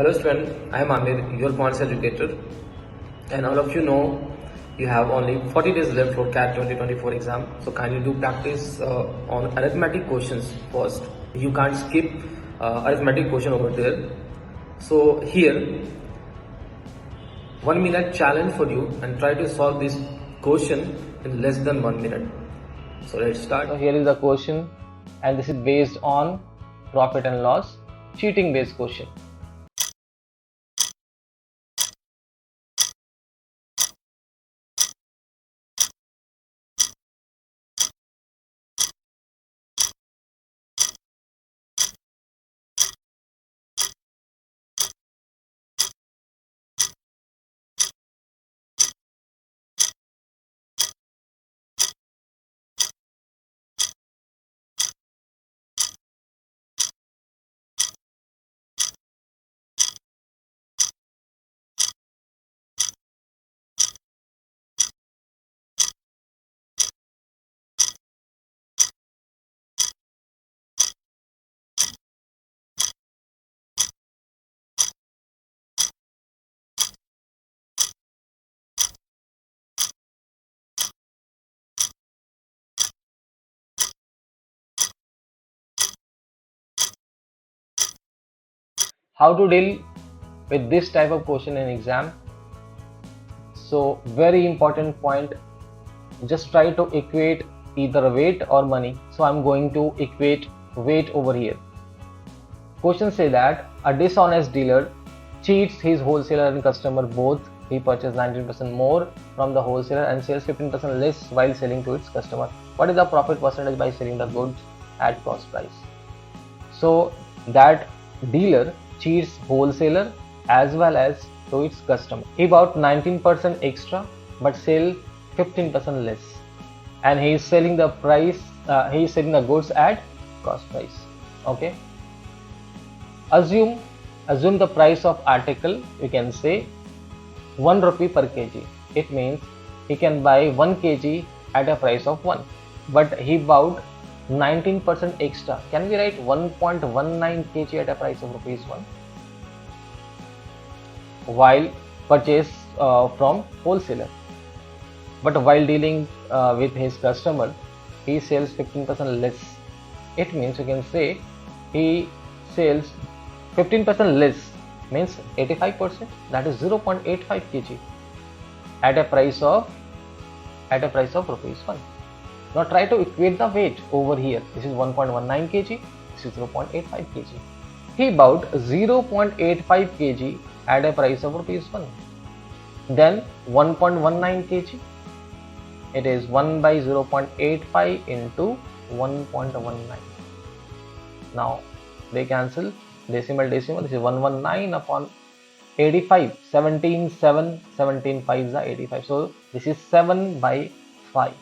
Hello student, I am Amir, your points educator, and all of you know you have only 40 days left for CAT 2024 exam. So kindly do practice on arithmetic questions first. You can't skip arithmetic question over there. So here, 1 minute challenge for you and try to solve this question in less than 1 minute. So let's start. So here is the question, and this is based on profit and loss, cheating based question. How to deal with this type of question in exam? So very important point, just try to equate either weight or money. So I'm going to equate weight over here. Question say that a dishonest dealer cheats his wholesaler and customer both. He purchases 19% more from the wholesaler and sells 15% less while selling to its customer. What is the profit percentage by selling the goods at cost price? So that dealer cheats wholesaler as well as to its customer. He bought 19% extra but sell 15% less, and he is selling the goods at cost price. Okay, assume the price of article, you can say 1 rupee per kg. It means he can buy 1 kg at a price of 1, but he bought 19% extra. Can we write 1.19 kg at a price of rupees 1 while purchase from wholesaler, but while dealing with his customer he sells 15% less. It means you can say he sells 15% less, means 85%, that is 0.85 kg at a price of rupees 1. Now try to equate the weight over here. This is 1.19 kg, this is 0.85 kg. He bought 0.85 kg at a price of rupees 1. Then 1.19 kg, it is 1 by 0.85 into 1.19. Now they cancel, decimal, this is 119 upon 85, 17 5 is 85. So this is 7 by 5.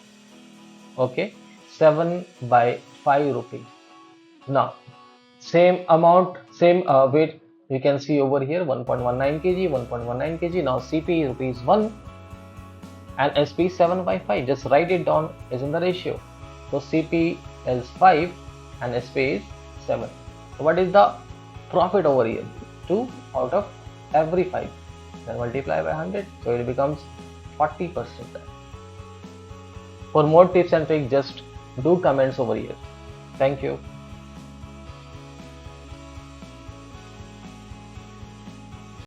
Okay, 7 by 5 rupees. Now same amount, same weight, you can see over here 1.19 kg, 1.19 kg. Now CP is rupees 1 and SP 7 by 5. Just write it down as in the ratio. So CP is 5 and SP is 7. So what is the profit over here? 2 out of every 5. Then multiply by 100, so it becomes 40%. For more tips and tricks, just do comments over here. Thank you.